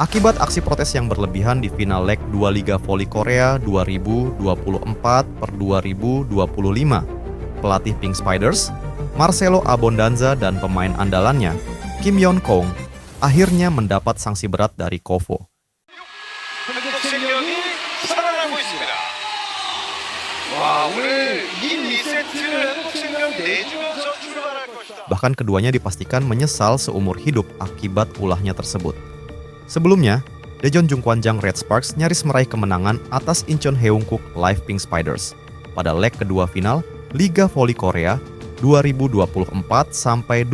Akibat aksi protes yang berlebihan di final leg 2 Liga Voli Korea 2024/2025, pelatih Pink Spiders, Marcelo Abondanza dan pemain andalannya, Kim Yeon-kong, akhirnya mendapat sanksi berat dari KOFO. 한국 생명이 살아나고 있습니다. 와, 오늘 이 2세트를 한국 생명 내주면서 출발할 것이다. Bahkan keduanya dipastikan menyesal seumur hidup akibat ulahnya tersebut. Sebelumnya, Daejeon Jungkwanjang Red Sparks nyaris meraih kemenangan atas Incheon Haeunkook Live Pink Spiders pada leg kedua final Liga Voli Korea 2024-2025.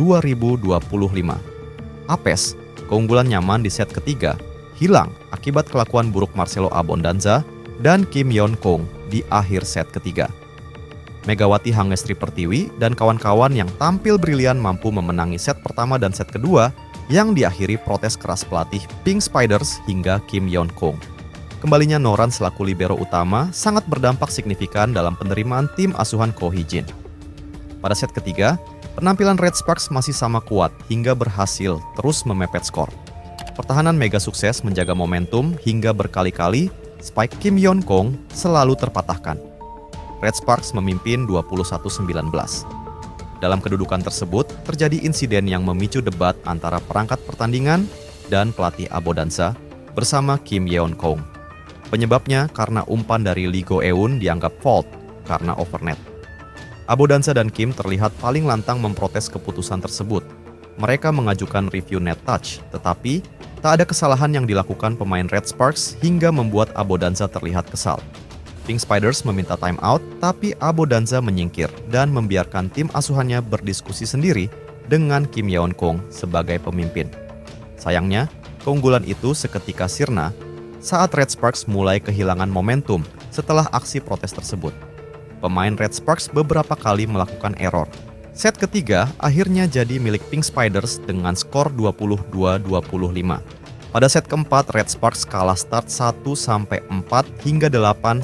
Apes, keunggulan nyaman di set ketiga, hilang akibat kelakuan buruk Marcelo Abondanza dan Kim Yeon-kong di akhir set ketiga. Megawati Hangestri Pertiwi dan kawan-kawan yang tampil brilian mampu memenangi set pertama dan set kedua yang diakhiri protes keras pelatih Pink Spiders hingga Kim Yeon-kong. Kembalinya Noran selaku libero utama sangat berdampak signifikan dalam penerimaan tim asuhan Ko Hee-jin. Pada set ketiga, penampilan Red Sparks masih sama kuat hingga berhasil terus memepet skor. Pertahanan mega sukses menjaga momentum hingga berkali-kali spike Kim Yeon-kong selalu terpatahkan. Red Sparks memimpin 21-19. Dalam kedudukan tersebut, terjadi insiden yang memicu debat antara perangkat pertandingan dan pelatih Abondanza bersama Kim Yeon-kong. Penyebabnya karena umpan dari Lee Go-eun dianggap fault karena overnet. Abondanza dan Kim terlihat paling lantang memprotes keputusan tersebut. Mereka mengajukan review net touch, tetapi tak ada kesalahan yang dilakukan pemain Red Sparks hingga membuat Abondanza terlihat kesal. Pink Spiders meminta time out, tapi Abondanza menyingkir dan membiarkan tim asuhannya berdiskusi sendiri dengan Kim Yeon-kong sebagai pemimpin. Sayangnya, keunggulan itu seketika sirna saat Red Sparks mulai kehilangan momentum setelah aksi protes tersebut. Pemain Red Sparks beberapa kali melakukan error. Set ketiga akhirnya jadi milik Pink Spiders dengan skor 22-25. Pada set keempat, Red Sparks kalah start 1-4 hingga 8-18.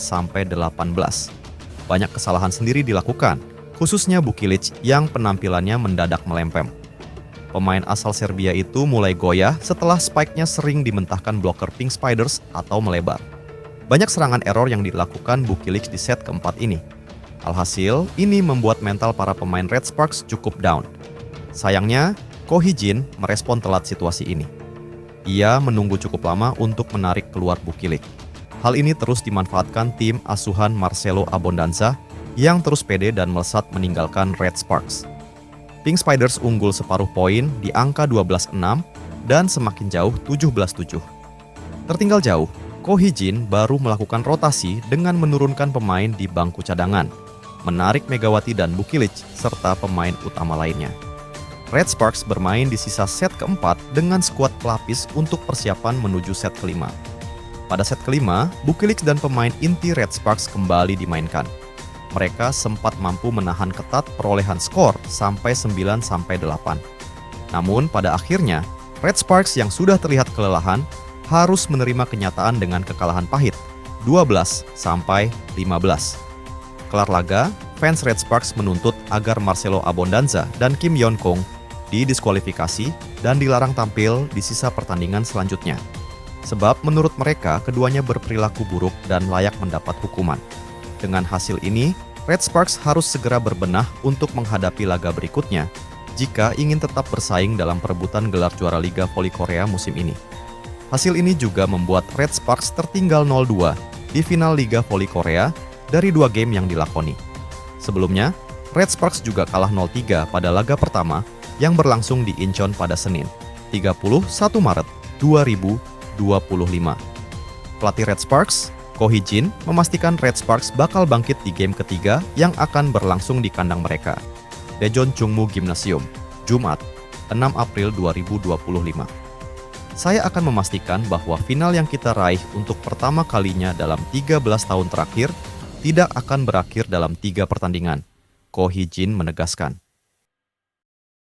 Banyak kesalahan sendiri dilakukan, khususnya Bukilic yang penampilannya mendadak melempem. Pemain asal Serbia itu mulai goyah setelah spike-nya sering dimentahkan bloker Pink Spiders atau melebar. Banyak serangan error yang dilakukan Bukilic di set keempat ini. Alhasil, ini membuat mental para pemain Red Sparks cukup down. Sayangnya, Ko Hee-jin merespon telat situasi ini. Ia menunggu cukup lama untuk menarik keluar Bukilic. Hal ini terus dimanfaatkan tim asuhan Marcelo Abondanza yang terus pede dan melesat meninggalkan Red Sparks. Pink Spiders unggul separuh poin di angka 12-6 dan semakin jauh 17-7. Tertinggal jauh, Ko Hee-jin baru melakukan rotasi dengan menurunkan pemain di bangku cadangan, menarik Megawati dan Bukilic serta pemain utama lainnya. Red Sparks bermain di sisa set keempat dengan skuad pelapis untuk persiapan menuju set kelima. Pada set kelima, Bukilic dan pemain inti Red Sparks kembali dimainkan. Mereka sempat mampu menahan ketat perolehan skor sampai 9-8. Namun pada akhirnya, Red Sparks yang sudah terlihat kelelahan harus menerima kenyataan dengan kekalahan pahit 12-15. Kelar laga, fans Red Sparks menuntut agar Marcelo Abondanza dan Kim Yeon-kong didiskualifikasi dan dilarang tampil di sisa pertandingan selanjutnya. Sebab menurut mereka keduanya berperilaku buruk dan layak mendapat hukuman. Dengan hasil ini, Red Sparks harus segera berbenah untuk menghadapi laga berikutnya jika ingin tetap bersaing dalam perebutan gelar juara Liga Voli Korea musim ini. Hasil ini juga membuat Red Sparks tertinggal 0-2 di final Liga Voli Korea dari 2 game yang dilakoni. Sebelumnya, Red Sparks juga kalah 0-3 pada laga pertama yang berlangsung di Incheon pada Senin, 31 Maret 2025. Pelatih Red Sparks, Ko Hee-jin, memastikan Red Sparks bakal bangkit di game ketiga yang akan berlangsung di kandang mereka, Daejeon Chungmu Gymnasium, Jumat, 6 April 2025. Saya akan memastikan bahwa final yang kita raih untuk pertama kalinya dalam 13 tahun terakhir tidak akan berakhir dalam 3 pertandingan, Ko Hee-jin menegaskan.